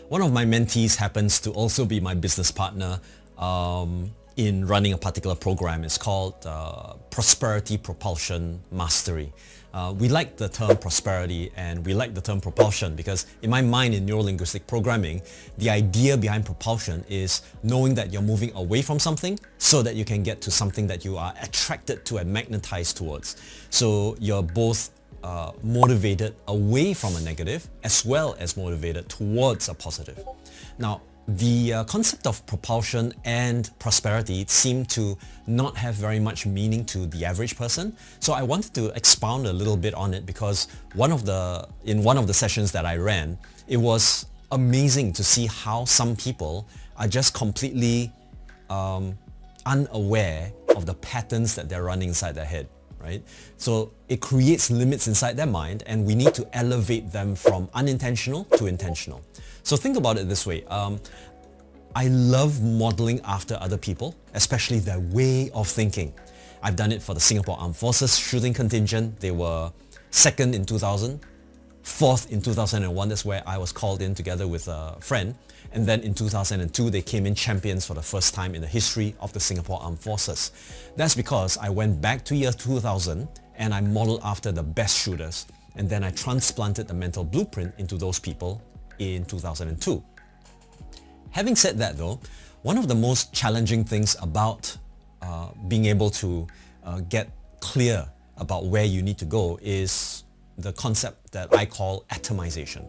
One of my mentees happens to also be my business partner in running a particular program. It's called Prosperity Propulsion Mastery. We like the term prosperity and we like the term propulsion because in my mind in neuro-linguistic programming, the idea behind propulsion is knowing that you're moving away from something so that you can get to something that you are attracted to and magnetized towards. So you're both motivated away from a negative as well as motivated towards a positive. Now, the concept of propulsion and prosperity seem to not have very much meaning to the average person. So I wanted to expound a little bit on it because in one of the sessions that I ran, it was amazing to see how some people are just completely unaware of the patterns that they're running inside their head. Right? So it creates limits inside their mind and we need to elevate them from unintentional to intentional. So think about it this way. I love modeling after other people, especially their way of thinking. I've done it for the Singapore Armed Forces shooting contingent. They were second in 2000, fourth in 2001. That's where I was called in together with a friend. And then in 2002, they came in champions for the first time in the history of the Singapore Armed Forces. That's because I went back to year 2000 and I modeled after the best shooters. And then I transplanted the mental blueprint into those people in 2002. Having said that though, one of the most challenging things about being able to get clear about where you need to go is the concept that I call atomization.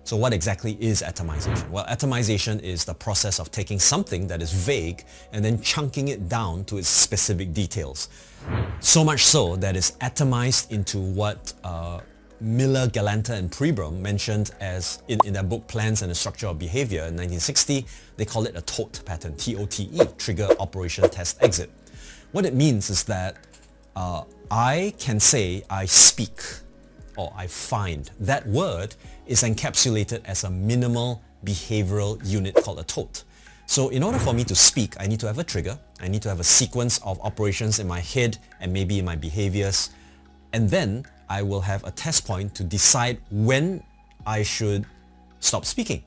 So what exactly is atomization? Well, atomization is the process of taking something that is vague and then chunking it down to its specific details. So much so that it's atomized into what Miller, Galanta and Pribram mentioned as in their book Plans and the Structure of Behavior in 1960, they call it a TOTE pattern, T-O-T-E, Trigger, Operation, Test, Exit. What it means is that I can say I speak or I find. That word is encapsulated as a minimal behavioral unit called a TOTE. So in order for me to speak, I need to have a trigger, I need to have a sequence of operations in my head and maybe in my behaviors, and then I will have a test point to decide when I should stop speaking,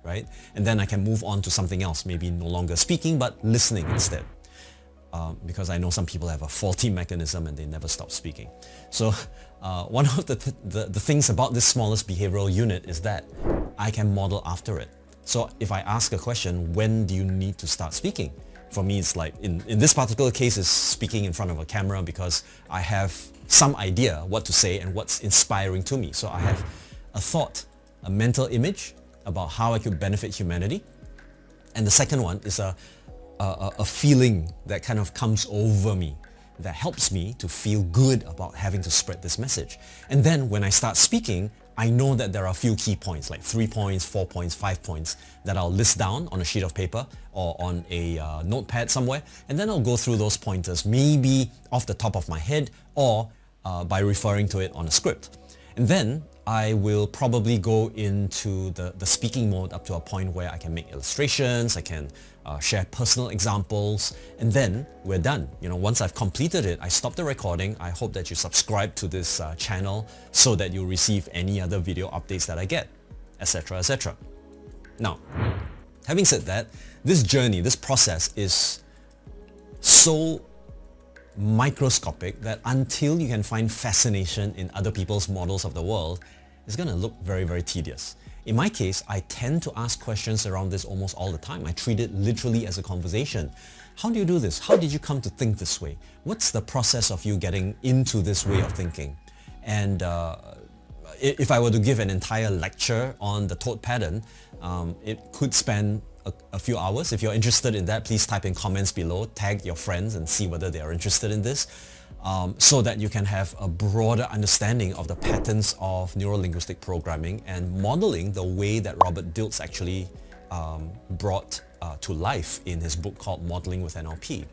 right? And then I can move on to something else, maybe no longer speaking but listening instead. Because I know some people have a faulty mechanism and they never stop speaking. So one of the things about this smallest behavioral unit is that I can model after it. So if I ask a question, when do you need to start speaking? For me, it's like, in this particular case, it's speaking in front of a camera because I have some idea what to say and what's inspiring to me. So I have a thought, a mental image about how I could benefit humanity. And the second one is a feeling that kind of comes over me that helps me to feel good about having to spread this message. And then when I start speaking, I know that there are a few key points, like 3 points, 4 points, 5 points that I'll list down on a sheet of paper or on a notepad somewhere, and then I'll go through those pointers, maybe off the top of my head or by referring to it on a script. And then I will probably go into the speaking mode up to a point where I can make illustrations, I can share personal examples, and then we're done. You know, once I've completed it, I stop the recording. I hope that you subscribe to this channel so that you'll receive any other video updates that I get, etc, etc. Now, having said that, this journey, this process is so microscopic that until you can find fascination in other people's models of the world, it's going to look very, very tedious. In my case, I tend to ask questions around this almost all the time. I treat it literally as a conversation. How do you do this? How did you come to think this way? What's the process of you getting into this way of thinking? And if I were to give an entire lecture on the TOTE pattern, it could span a few hours. If you're interested in that, please type in comments below, tag your friends and see whether they are interested in this, so that you can have a broader understanding of the patterns of neuro-linguistic programming and modeling the way that Robert Dilts actually brought to life in his book called Modeling with NLP.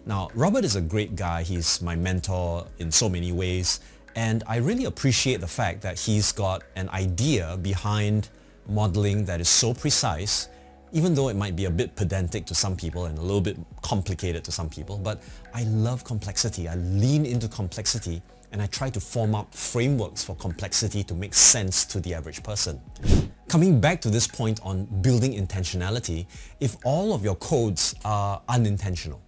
Now, Robert is a great guy. He's my mentor in so many ways, and I really appreciate the fact that he's got an idea behind modeling that is so precise, even though it might be a bit pedantic to some people and a little bit complicated to some people. But I love complexity. I lean into complexity and I try to form up frameworks for complexity to make sense to the average person. coming back to this point on building intentionality, if all of your codes are unintentional,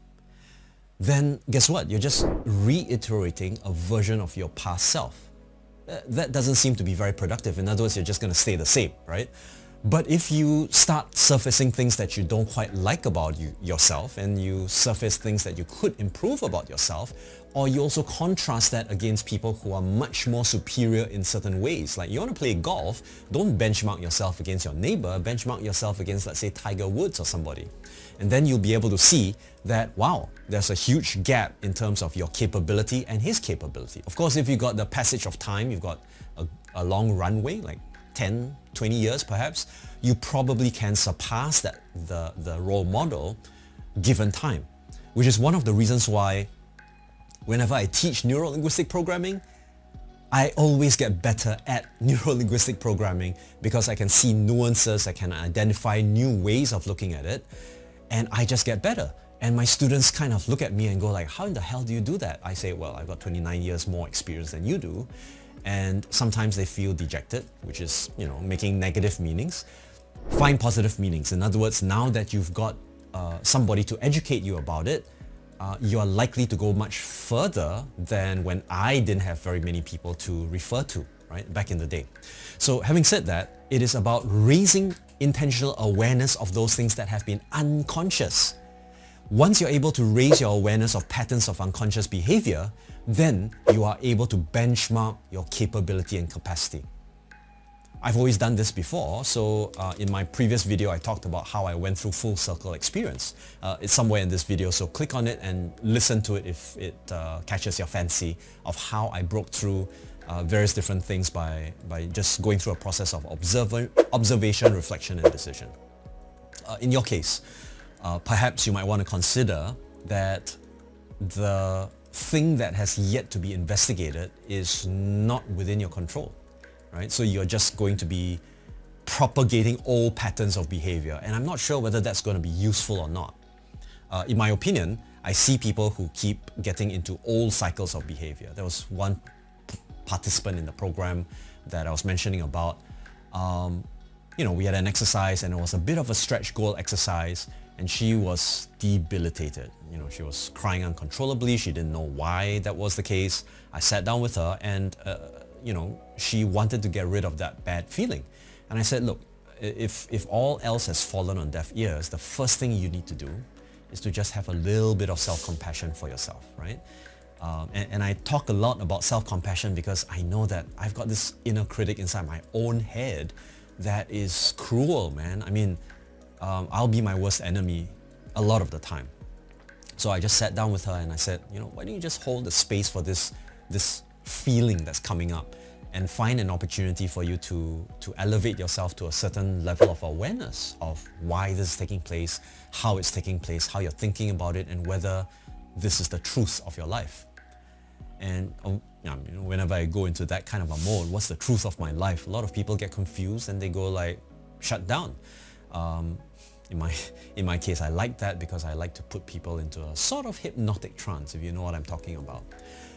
then guess what? You're just reiterating a version of your past self. That doesn't seem to be very productive. In other words, you're just going to stay the same, right? But if you start surfacing things that you don't quite like about yourself, and you surface things that you could improve about yourself, or you also contrast that against people who are much more superior in certain ways. Like, you want to play golf, don't benchmark yourself against your neighbor, benchmark yourself against, let's say, Tiger Woods or somebody. And then you'll be able to see that, wow, there's a huge gap in terms of your capability and his capability. Of course, if you've got the passage of time, you've got a long runway, like 10, 20 years perhaps, you probably can surpass that, the role model given time. Which is one of the reasons why whenever I teach neuro-linguistic programming, I always get better at neuro-linguistic programming because I can see nuances, I can identify new ways of looking at it, and I just get better. And my students kind of look at me and go like, how in the hell do you do that? I say, well, I've got 29 years more experience than you do. And sometimes they feel dejected, which is, you know, making negative meanings. Find positive meanings. In other words, now that you've got somebody to educate you about it, you are likely to go much further than when I didn't have very many people to refer to, right, back in the day. So having said that, it is about raising intentional awareness of those things that have been unconscious. Once you're able to raise your awareness of patterns of unconscious behavior, then you are able to benchmark your capability and capacity. I've always done this before, so in my previous video I talked about how I went through full circle experience. It's somewhere in this video, so click on it and listen to it if it catches your fancy of how I broke through various different things by just going through a process of observation, reflection and decision. In your case, perhaps you might want to consider that the thing that has yet to be investigated is not within your control, right? So you're just going to be propagating old patterns of behavior, and I'm not sure whether that's going to be useful or not. In my opinion, I see people who keep getting into old cycles of behavior. There was one participant in the program that I was mentioning about. You know, we had an exercise and it was a bit of a stretch goal exercise, and she was debilitated. You know, she was crying uncontrollably. She didn't know why that was the case. I sat down with her and, you know, she wanted to get rid of that bad feeling. And I said, look, if all else has fallen on deaf ears, the first thing you need to do is to just have a little bit of self-compassion for yourself, right? And I talk a lot about self-compassion because I know that I've got this inner critic inside my own head that is cruel, man. I mean, I'll be my worst enemy a lot of the time. So I just sat down with her and I said, you know, why don't you just hold the space for this feeling that's coming up and find an opportunity for you to elevate yourself to a certain level of awareness of why this is taking place, how it's taking place, how you're thinking about it, and whether this is the truth of your life. And you know, whenever I go into that kind of a mode, what's the truth of my life? A lot of people get confused and they go like, shut down. In my case, I like that because I like to put people into a sort of hypnotic trance, if you know what I'm talking about.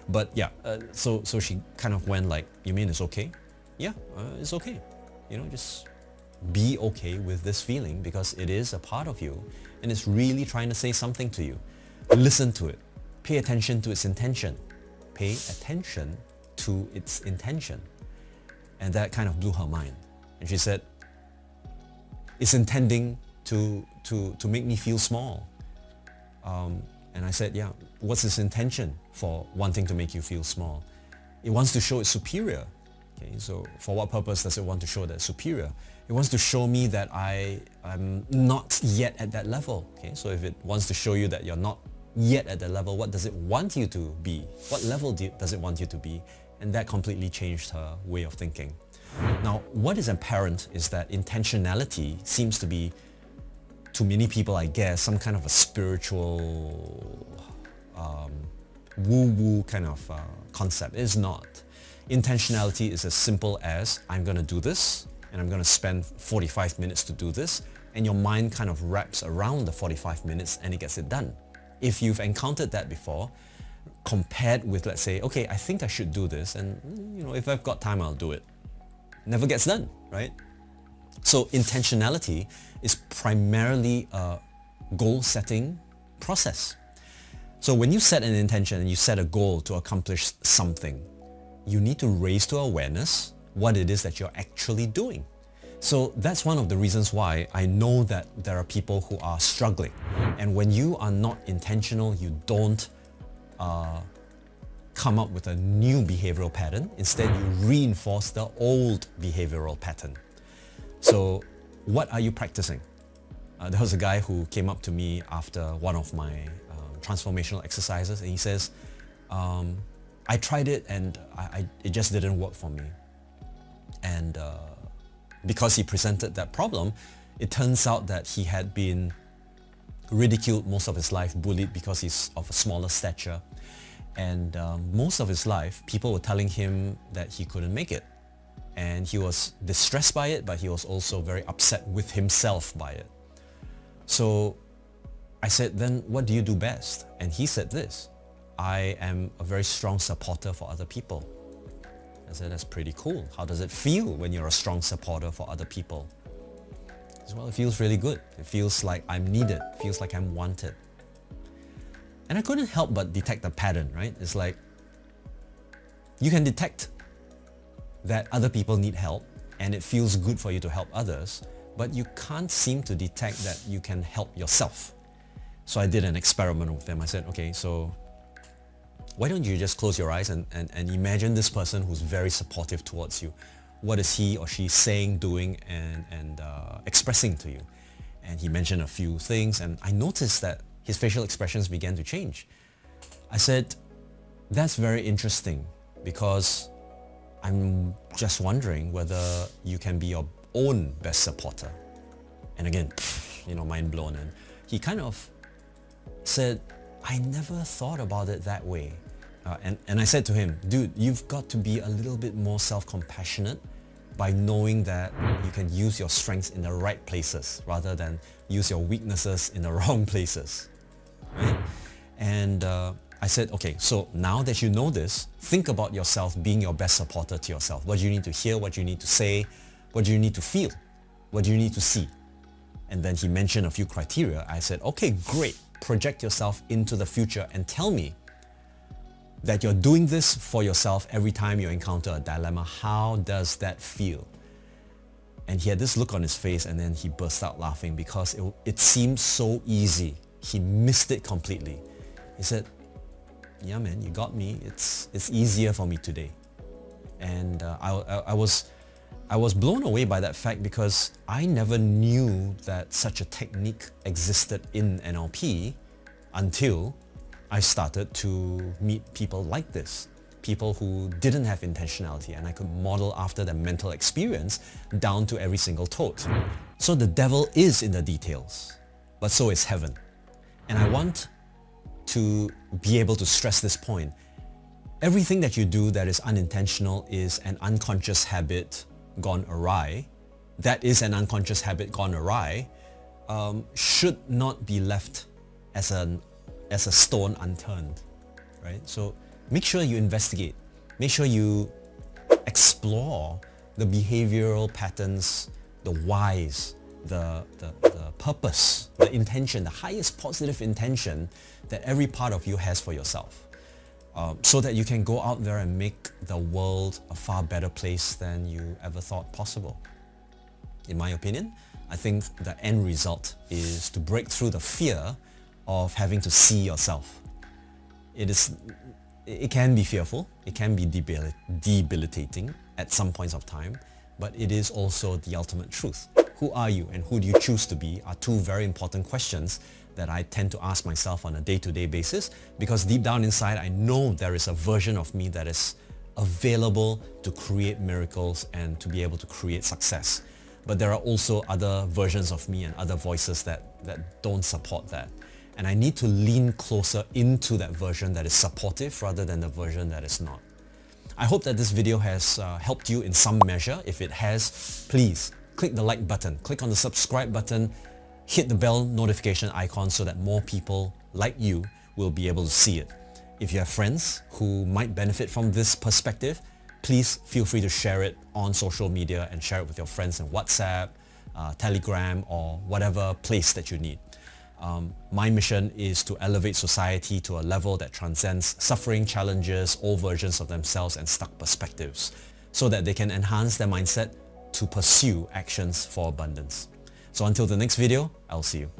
But yeah, so she kind of went like, you mean it's okay? Yeah, it's okay. You know, just be okay with this feeling because it is a part of you and it's really trying to say something to you. Listen to it. Pay attention to its intention. Pay attention to its intention. And that kind of blew her mind. And she said, it's intending to make me feel small. And I said, yeah, what's its intention for wanting to make you feel small? It wants to show it's superior. Okay, so for what purpose does it want to show that it's superior? It wants to show me that I'm not yet at that level. Okay, so if it wants to show you that you're not yet at that level, what does it want you to be? What level does it want you to be? And that completely changed her way of thinking. Now, what is apparent is that intentionality seems to be, to many people, I guess, some kind of a spiritual, woo-woo kind of concept. It is not. Intentionality is as simple as, I'm going to do this, and I'm going to spend 45 minutes to do this, and your mind kind of wraps around the 45 minutes and it gets it done. If you've encountered that before, compared with, let's say, okay, I think I should do this, and you know, if I've got time, I'll do it. Never gets done, right? So intentionality is primarily a goal-setting process. So when you set an intention and you set a goal to accomplish something, you need to raise to awareness what it is that you're actually doing. So that's one of the reasons why I know that there are people who are struggling. And when you are not intentional, you don't come up with a new behavioral pattern. Instead, you reinforce the old behavioral pattern. So what are you practicing? There was a guy who came up to me after one of my transformational exercises, and he says, I tried it and it just didn't work for me. And because he presented that problem, it turns out that he had been ridiculed most of his life, bullied because he's of a smaller stature. And most of his life, people were telling him that he couldn't make it. And he was distressed by it, but he was also very upset with himself by it. So I said, then what do you do best? And he said this: I am a very strong supporter for other people. I said, that's pretty cool. How does it feel when you're a strong supporter for other people? He said, well, it feels really good. It feels like I'm needed. It feels like I'm wanted. And I couldn't help but detect a pattern, right? It's like, you can detect that other people need help and it feels good for you to help others, but you can't seem to detect that you can help yourself. So I did an experiment with them. I said, okay, so why don't you just close your eyes and imagine this person who's very supportive towards you. What is he or she saying, doing, and expressing to you? And he mentioned a few things, and I noticed that his facial expressions began to change. I said, that's very interesting, because I'm just wondering whether you can be your own best supporter. And again, mind blown. And he kind of said, I never thought about it that way. And I said to him, dude, you've got to be a little bit more self-compassionate by knowing that you can use your strengths in the right places rather than use your weaknesses in the wrong places. Right? And I said, okay, so now that you know this, think about yourself being your best supporter to yourself. What do you need to hear? What do you need to say? What do you need to feel? What do you need to see? And then he mentioned a few criteria. I said, okay, great. Project yourself into the future and tell me that you're doing this for yourself every time you encounter a dilemma. How does that feel? And he had this look on his face, and then he burst out laughing because it seemed so easy. He missed it completely. He said, yeah man, you got me. It's easier for me today. And I was blown away by that fact, because I never knew that such a technique existed in NLP until I started to meet people like this. People who didn't have intentionality, and I could model after their mental experience down to every single thought. So the devil is in the details, but so is heaven. And I want to be able to stress this point. Everything that you do that is unintentional is an unconscious habit gone awry. That is an unconscious habit gone awry, should not be left as a stone unturned, right? So make sure you investigate. Make sure you explore the behavioral patterns, the whys, the purpose, the intention, the highest positive intention that every part of you has for yourself, so that you can go out there and make the world a far better place than you ever thought possible. In my opinion, I think the end result is to break through the fear of having to see yourself. It can be fearful, it can be debilitating at some points of time, but it is also the ultimate truth. Who are you and who do you choose to be are two very important questions that I tend to ask myself on a day-to-day basis, because deep down inside I know there is a version of me that is available to create miracles and to be able to create success. But there are also other versions of me and other voices that don't support that. And I need to lean closer into that version that is supportive rather than the version that is not. I hope that this video has helped you in some measure. If it has, please click the like button, click on the subscribe button, hit the bell notification icon so that more people like you will be able to see it. If you have friends who might benefit from this perspective, please feel free to share it on social media and share it with your friends in WhatsApp, Telegram, or whatever place that you need. My mission is to elevate society to a level that transcends suffering, challenges, old versions of themselves and stuck perspectives, so that they can enhance their mindset to pursue actions for abundance. So until the next video, I'll see you.